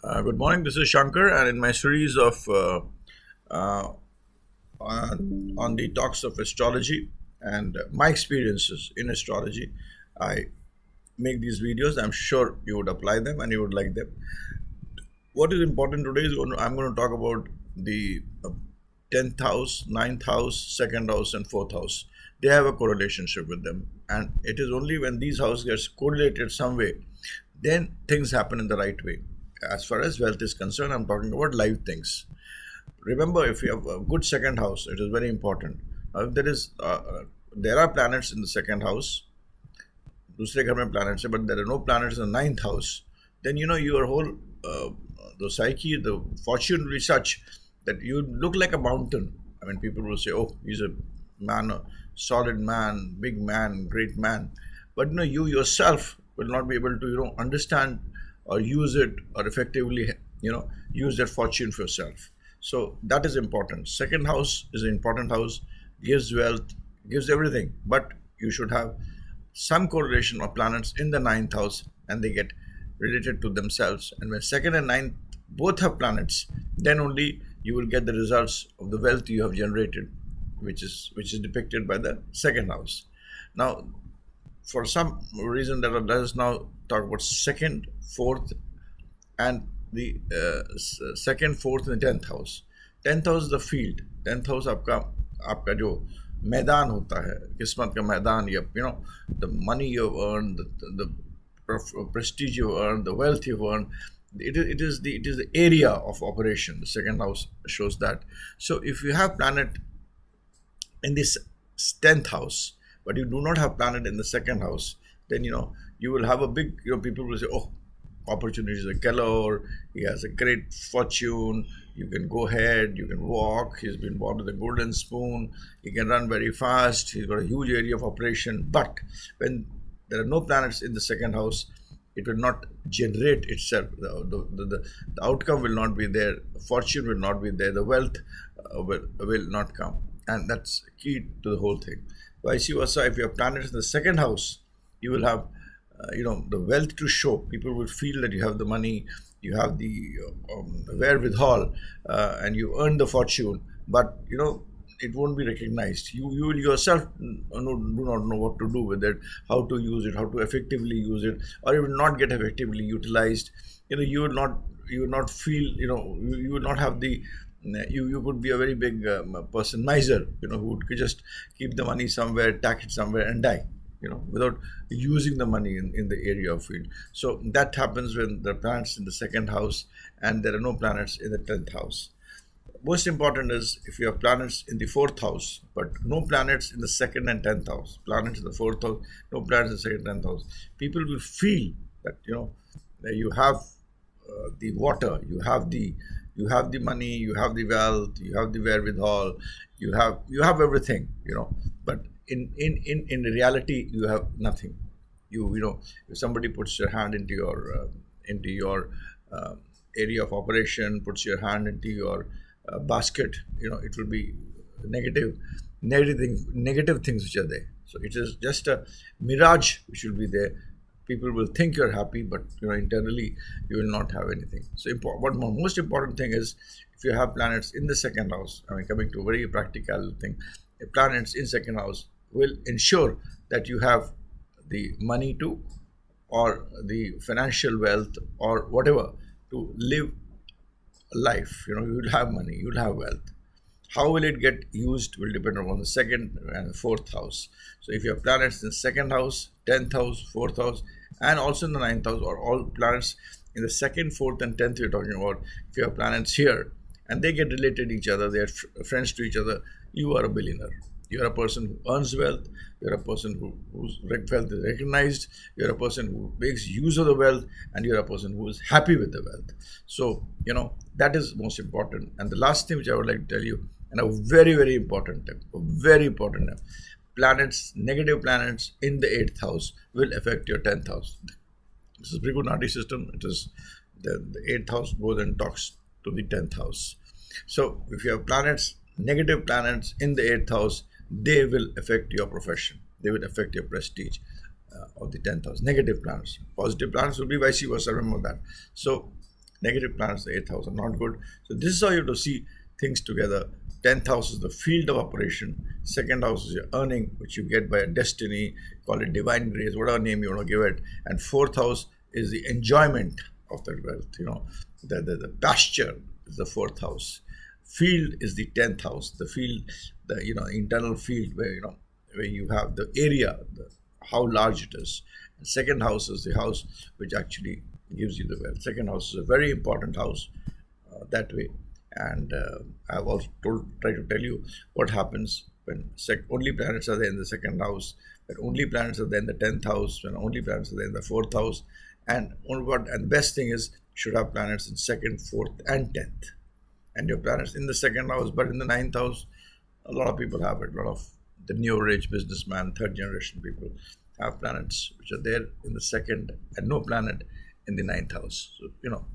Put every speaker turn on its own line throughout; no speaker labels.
Good morning. This is Shanker, and in my series of uh, on the talks of astrology and my experiences in astrology, I make these videos. I'm sure you would apply them and you would like them. What is important today is I'm going to talk about the 10th house, ninth house, second house, and fourth house. They have a correlation with them, and it is only when these houses gets correlated some way, then things happen in the right way. As far as wealth is concerned, I'm talking about live things. Remember, if you have a good second house, it is very important. If there are planets in the second house, दूसरे घर में planets है, but there are no planets in the ninth house, then your whole the psyche, the fortune will be such that you look like a mountain. I mean, people will say, "Oh, he's a man, a solid man, big man, great man," but you yourself will not be able to understand or use it or effectively use that fortune for yourself. So that is important. Second house is an important house, gives wealth, gives everything, but you should have some correlation of planets in the ninth house, and they get related to themselves. And when second and ninth both have planets, then only you will get the results of the wealth you have generated, which is depicted by the second house. Now, for some reason, let us now talk about second, fourth, and the second, fourth, and tenth house. Tenth house the field. Tenth house आपका आपका जो मैदान होता है, किस्मत का मैदान, या the money you earn, the prestige you earn, the wealth you earn. It is the area of operation. The second house shows that. So if you have planet in this 10th house, but you do not have planet in the second house, then you will have a big, people will say, "Oh, opportunities are galore, he has a great fortune, you can go ahead, you can walk, he's been born with a golden spoon, he can run very fast, he's got a huge area of operation." But when there are no planets in the second house, it will not generate itself. The outcome will not be there, fortune will not be there, the wealth will not come. And that's key to the whole thing. Vice versa, if you have planets in the second house, you will have the wealth to show. People will feel that you have the money, you have the wherewithal, and you earn the fortune, but it won't be recognized. You will yourself do not know what to do with it, how to use it, how to effectively use it, or it will not get effectively utilized. You will not feel, you will not have the you could be a very big person, miser, who would just keep the money somewhere, tack it somewhere, and die, without using the money in the area of field. So that happens when the planets in the second house and there are no planets in the 10th house. Most important is if you have planets in the fourth house, but no planets in the second and 10th house, planets in the fourth house, no planets in the second and 10th house, people will feel that, that you have the water, you have the money, you have the wealth, you have the wherewithal, you have everything, but in reality you have nothing. If somebody puts your hand into your uh, area of operation, puts your hand into your basket, it will be negative things which are there. So it is just a mirage which will be there. People will think you're happy, but internally you will not have anything. So what most important thing is, if you have planets in the second house, I mean, coming to a very practical thing, planets in second house will ensure that you have the money to, or the financial wealth, or whatever, to live life. You will have money, you will have wealth. How will it get used will depend on the second and the fourth house. So if you have planets in the second house, 10th house, fourth house, and also in the ninth house, or all planets in the second, fourth, and 10th, we're talking about, if you have planets here and they get related to each other, they're friends to each other, you are a billionaire. You're a person who earns wealth. You're a person whose wealth is recognized. You're a person who makes use of the wealth, and you're a person who is happy with the wealth. So, that is most important. And the last thing which I would like to tell you, and a very, very important tip, planets, negative planets in the 8th house will affect your 10th house. This is Brigunati system. It is the 8th house goes and talks to the 10th house. So if you have negative planets in the 8th house, they will affect your profession. They will affect your prestige of the 10th house. Negative planets. Positive planets will be vice versa. Remember that. So Negative planets, the eighth house, are not good. So this is how you have to see things together. 10th house is the field of operation. Second house is your earning, which you get by a destiny, call it divine grace, whatever name you want to give it. And fourth house is the enjoyment of that wealth. The pasture is the fourth house. Field is the 10th house. The field, the internal field where where you have the area, how large it is. And second house is the house which actually gives you the wealth. Second house is a very important house that way. And I've also try to tell you what happens when only planets are there in the second house, when only planets are there in the 10th house, when only planets are there in the fourth house. And the best thing is you should have planets in second, fourth, and 10th. And your planets in the second house, but in the ninth house, a lot of people have it. A lot of the new age businessman, third generation people have planets which are there in the second and no planet in the ninth house. So,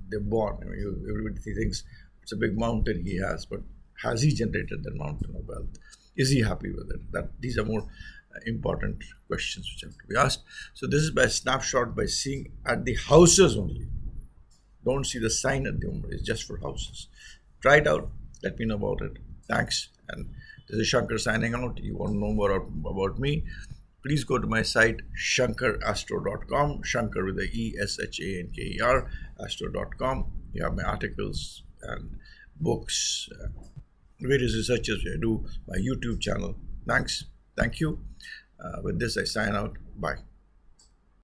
they're born. Everybody thinks it's a big mountain he has, but has he generated that mountain of wealth? Is he happy with it? These are more important questions which have to be asked. So this is by snapshot, by seeing at the houses only. Don't see the sign at the moment. It's just for houses. Try it out. Let me know about it. Thanks. And this is Shanker signing out. You want to know more about me? Please go to my site, shankerastro.com. Shanker with a Eshanker, astro.com. You have my articles and books, various researches I do, my YouTube channel. Thanks. Thank you. With this, I sign out. Bye.